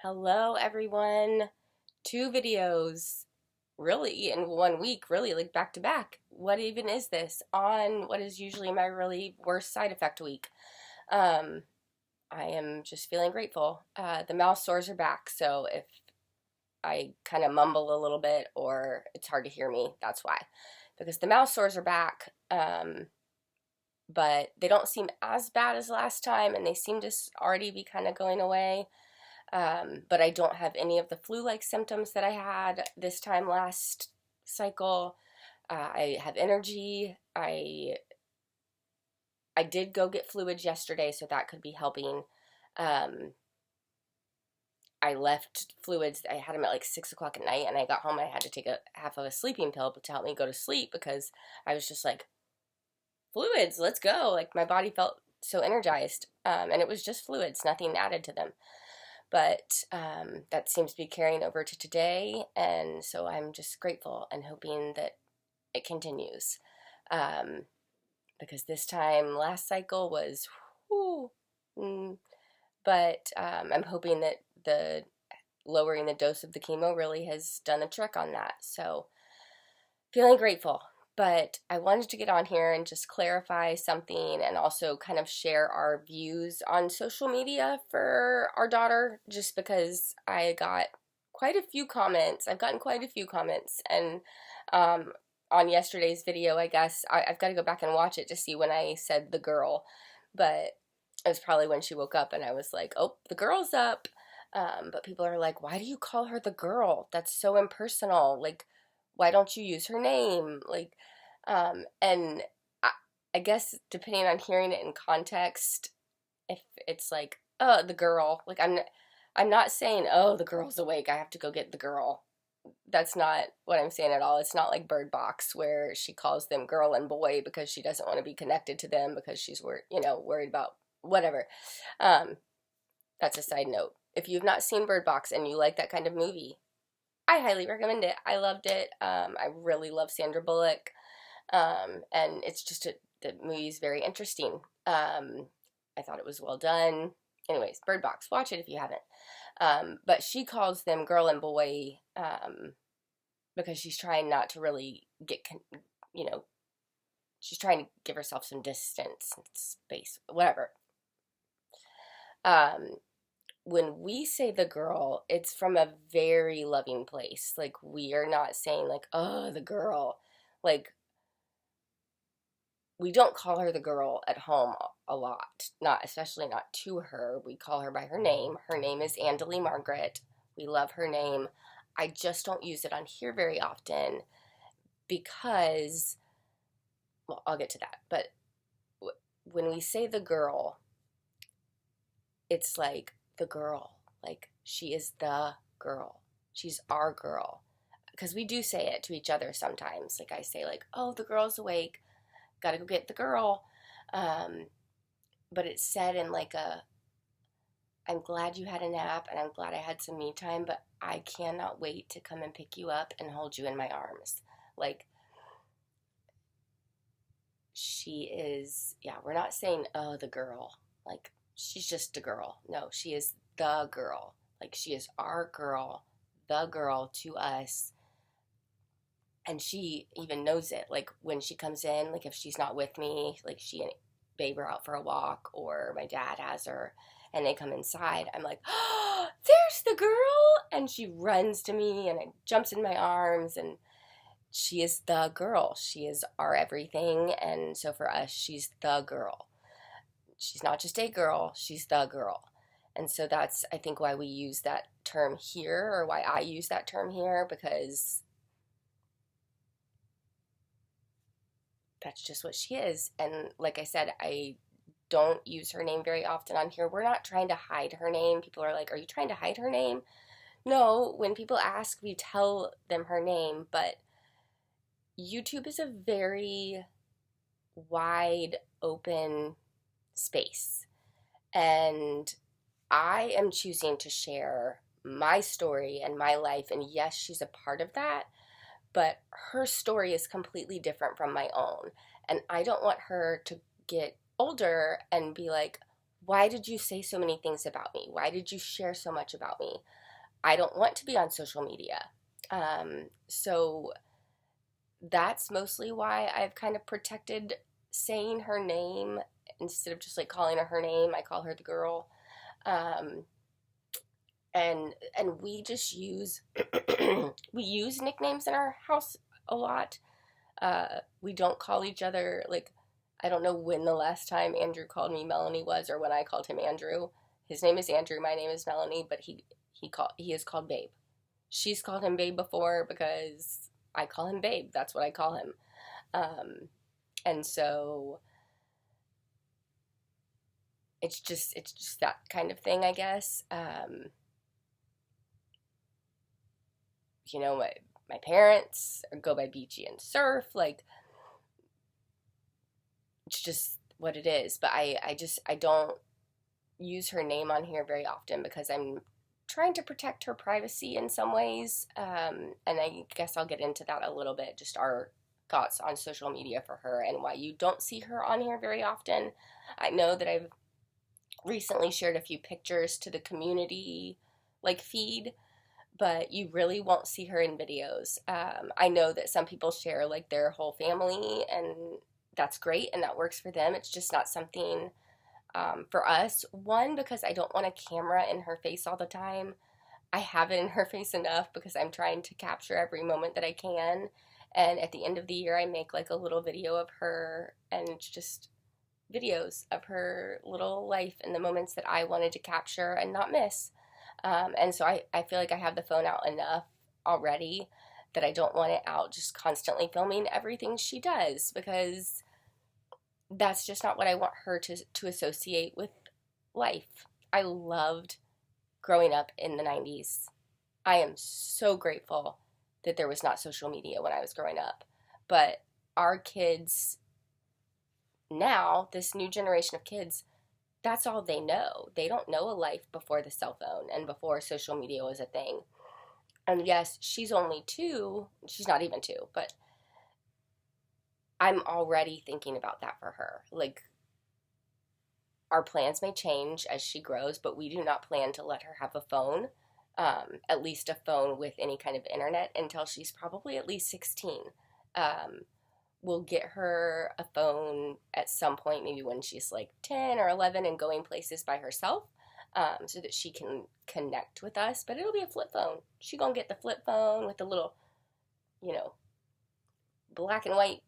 Hello, everyone. Two videos really in 1 week, really like back to back. What even is this on what is usually my really worst side effect week? Um, I am just feeling grateful. The mouth sores are back, so if I kind of mumble a little bit or it's hard to hear me, that's why. Because the mouth sores are back, but they don't seem as bad as last time, and they seem to already be kind of going away. But I don't have any of the flu-like symptoms that I had this time last cycle. I have energy. I did go get fluids yesterday, so that could be helping. Um, I left fluids. I had them at like 6 o'clock at night, and I got home and I had to take a half of a sleeping pill to help me go to sleep because I was just like, fluids, let's go. Like my body felt so energized, and it was just fluids, nothing added to them. But that seems to be carrying over to today, and so I'm just grateful and hoping that it continues. Um, because this time last cycle was, whew, but I'm hoping that the lowering the dose of the chemo really has done a trick on that. So feeling grateful. But I wanted to get on here and just clarify something and also kind of share our views on social media for our daughter, just because I got quite a few comments. I've gotten quite a few comments. And on yesterday's video, I guess, I've got to go back and watch it to see when I said the girl. But it was probably when she woke up and I was like, oh, the girl's up. But people are like, why do you call her the girl? That's so impersonal. Like, why don't you use her name? Like, and I guess depending on hearing it in context, if it's like, oh, the girl, like I'm not saying, oh, the girl's awake, I have to go get the girl. That's not what I'm saying at all. It's not like Bird Box where she calls them girl and boy because she doesn't want to be connected to them because she's worried about whatever. Um, that's a side note. If you've not seen Bird Box and you like that kind of movie, I highly recommend it. I loved it. I really love Sandra Bullock. And it's just the movie's very interesting. I thought it was well done. Anyways, Bird Box, watch it if you haven't. But she calls them girl and boy because she's trying not to really she's trying to give herself some distance and space, whatever. Um, when we say the girl, it's from a very loving place. Like, we are not saying, like, oh, the girl. Like, we don't call her the girl at home a lot, not especially not to her. We call her by her name. Her name is Andalee Margaret. We love her name. I just don't use it on here very often because, well, I'll get to that. But when we say the girl, it's like the girl. Like, she is the girl. She's our girl. Because we do say it to each other sometimes. Like, I say, like, oh, the girl's awake. Gotta go get the girl. But it's said in like I'm glad you had a nap and I'm glad I had some me time, but I cannot wait to come and pick you up and hold you in my arms. Like, she is, yeah, we're not saying, oh, the girl. Like, she's just a girl. No, she is the girl. Like, she is our girl, the girl to us. And she even knows it. Like, when she comes in, like, if she's not with me, like, she and Babe are out for a walk, or my dad has her, and they come inside, I'm like, oh, there's the girl! And she runs to me and jumps in my arms, and she is the girl. She is our everything, and so for us, she's the girl. She's not just a girl, she's the girl. And so that's, I think, why we use that term here, or why I use that term here, because that's just what she is. And like I said, I don't use her name very often on here. We're not trying to hide her name. People are like, are you trying to hide her name? No, when people ask, we tell them her name, but YouTube is a very wide open space. And I am choosing to share my story and my life. And yes, she's a part of that, but her story is completely different from my own. And I don't want her to get older and be like, why did you say so many things about me? Why did you share so much about me? I don't want to be on social media. So that's mostly why I've kind of protected saying her name instead of just like calling her name. I call her the girl. Um, and we just use we use nicknames in our house a lot. We don't call each other, like, I don't know when the last time Andrew called me Melanie was, or when I called him Andrew. His name is Andrew, my name is Melanie, but he is called Babe. She's called him Babe before because I call him Babe. That's what I call him. And so it's just that kind of thing, I guess. My parents go by Beachy and Surf, like, it's just what it is. But I don't use her name on here very often because I'm trying to protect her privacy in some ways. And I guess I'll get into that a little bit, just our thoughts on social media for her and why you don't see her on here very often. I know that I've recently shared a few pictures to the community, like, feed, but you really won't see her in videos. I know that some people share, like, their whole family, and that's great, and that works for them. It's just not something for us. One, because I don't want a camera in her face all the time. I have it in her face enough because I'm trying to capture every moment that I can. And at the end of the year, I make, like, a little video of her, and it's just videos of her little life and the moments that I wanted to capture and not miss. And so I feel like I have the phone out enough already that I don't want it out just constantly filming everything she does, because that's just not what I want her to associate with life. I loved growing up in the 90s. I am so grateful that there was not social media when I was growing up. But our kids now, this new generation of kids, that's all they know. They don't know a life before the cell phone and before social media was a thing. And yes, she's only 2. She's not even 2, but I'm already thinking about that for her. Like, our plans may change as she grows, but we do not plan to let her have a phone, at least a phone with any kind of internet, until she's probably at least 16. We'll get her a phone at some point, maybe when she's like 10 or 11 and going places by herself, so that she can connect with us. But it'll be a flip phone. She's going to get the flip phone with the little, black and white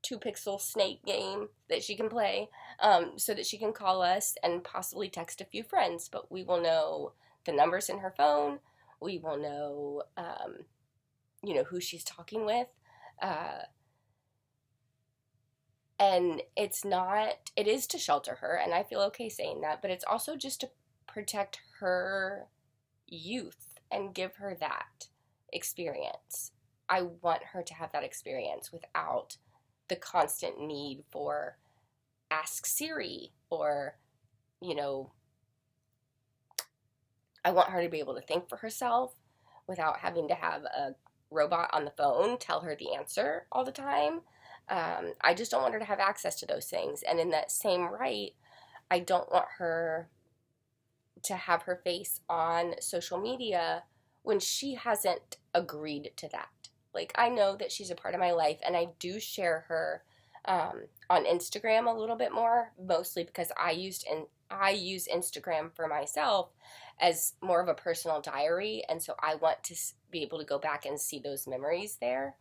2-pixel snake game that she can play, so that she can call us and possibly text a few friends. But we will know the numbers in her phone. We will know, who she's talking with. And it is to shelter her, and I feel okay saying that, but it's also just to protect her youth and give her that experience. I want her to have that experience without the constant need for Ask Siri or, I want her to be able to think for herself without having to have a robot on the phone tell her the answer all the time. I just don't want her to have access to those things. And in that same right, I don't want her to have her face on social media when she hasn't agreed to that. Like, I know that she's a part of my life, and I do share her on Instagram a little bit more, mostly because I use Instagram for myself as more of a personal diary, and so I want to be able to go back and see those memories there.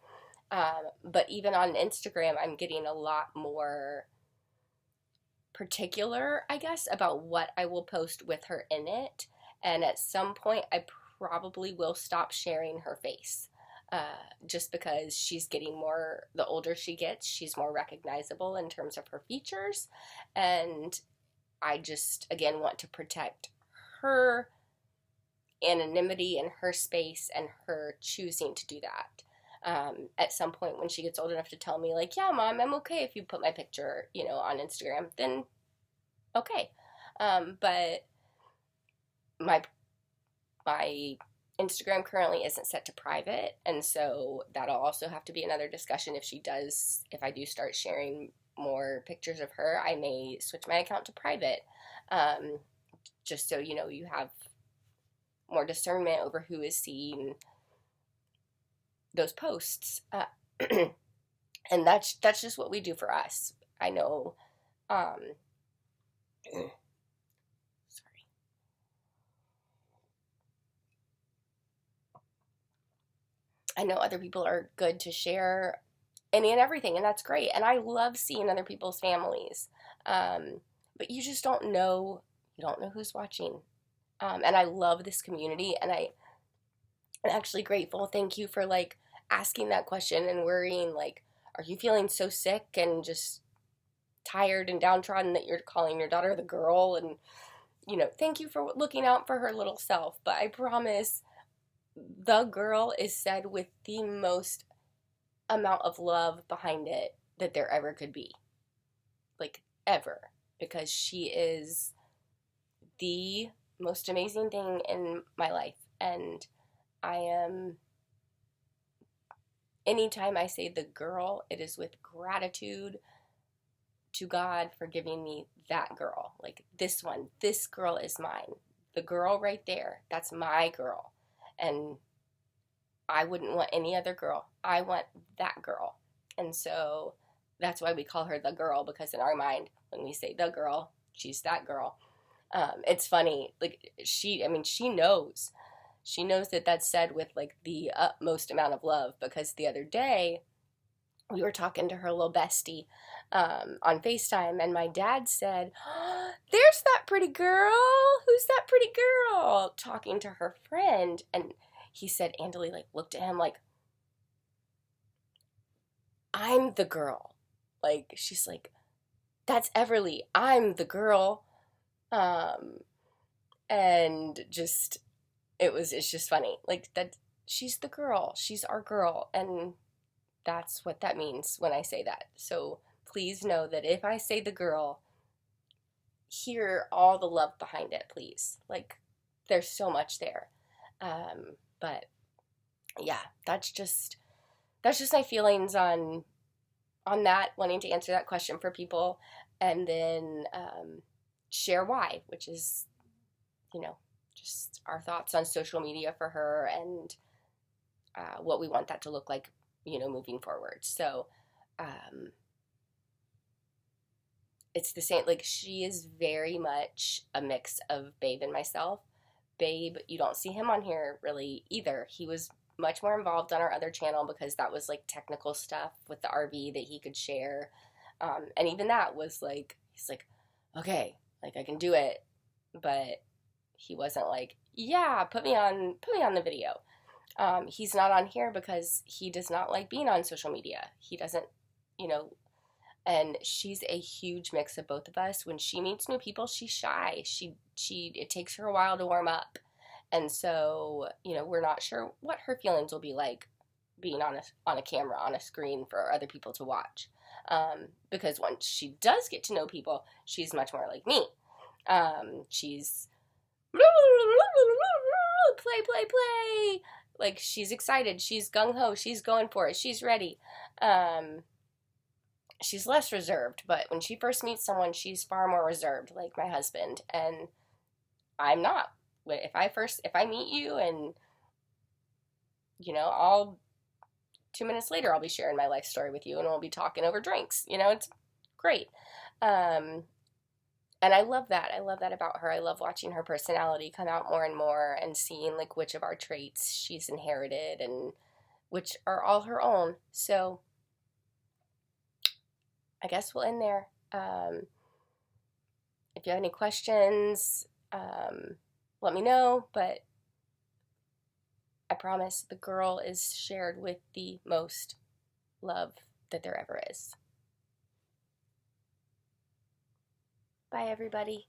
But even on Instagram, I'm getting a lot more particular, I guess, about what I will post with her in it, and at some point I probably will stop sharing her face. Just because she's getting more, the older she gets, she's more recognizable in terms of her features, and I just, again, want to protect her anonymity and her space and her choosing to do that. At some point when she gets old enough to tell me, like, yeah, Mom, I'm okay if you put my picture, on Instagram, then okay. But my Instagram currently isn't set to private, and so that'll also have to be another discussion if I do start sharing more pictures of her, I may switch my account to private, just so, you have more discernment over who is seeing those posts. And that's just what we do for us. I know, sorry. I know other people are good to share any and everything, and that's great. And I love seeing other people's families. But you just don't know, who's watching. And I love this community, and I'm actually grateful. Thank you for like asking that question and worrying, like, are you feeling so sick and just tired and downtrodden that you're calling your daughter the girl? And, thank you for looking out for her little self. But I promise the girl is said with the most amount of love behind it that there ever could be. Like, ever. Because she is the most amazing thing in my life. And anytime I say the girl, it is with gratitude to God for giving me that girl. Like, this girl is mine. The girl right there, that's my girl. And I wouldn't want any other girl. I want that girl. And so that's why we call her the girl, because in our mind, when we say the girl, she's that girl. It's funny. Like, she knows. She knows that that's said with like the utmost amount of love, because the other day we were talking to her little bestie on FaceTime, and my dad said, oh, there's that pretty girl. Who's that pretty girl? Talking to her friend. And he said, Andalee, like, looked at him like, I'm the girl. Like, she's like, that's Everly. I'm the girl. And just, it's just funny. Like, that she's the girl. She's our girl. And that's what that means when I say that. So please know that if I say the girl, hear all the love behind it, please. Like, there's so much there. But yeah, that's just my feelings on that, wanting to answer that question for people, and then share why, which is, just our thoughts on social media for her, and what we want that to look like, moving forward. So it's the same, like, she is very much a mix of Babe and myself. Babe, you don't see him on here really either. He was much more involved on our other channel because that was like technical stuff with the RV that he could share. And even that was like, he's like, okay, like, I can do it. But he wasn't like, yeah, put me on the video. He's not on here because he does not like being on social media. He doesn't, and she's a huge mix of both of us. When she meets new people, she's shy. It takes her a while to warm up. And so, we're not sure what her feelings will be like being on a camera, on a screen for other people to watch. Because once she does get to know people, she's much more like me. She's play. Like, she's excited. She's gung-ho. She's going for it. She's ready. She's less reserved, but when she first meets someone, she's far more reserved, like my husband, and I'm not. If I meet you, and, I'll 2 minutes later, I'll be sharing my life story with you, and we'll be talking over drinks. It's great. And I love that. I love that about her. I love watching her personality come out more and more, and seeing like which of our traits she's inherited and which are all her own. So I guess we'll end there. If you have any questions, let me know, but I promise the girl is shared with the most love that there ever is. Bye, everybody.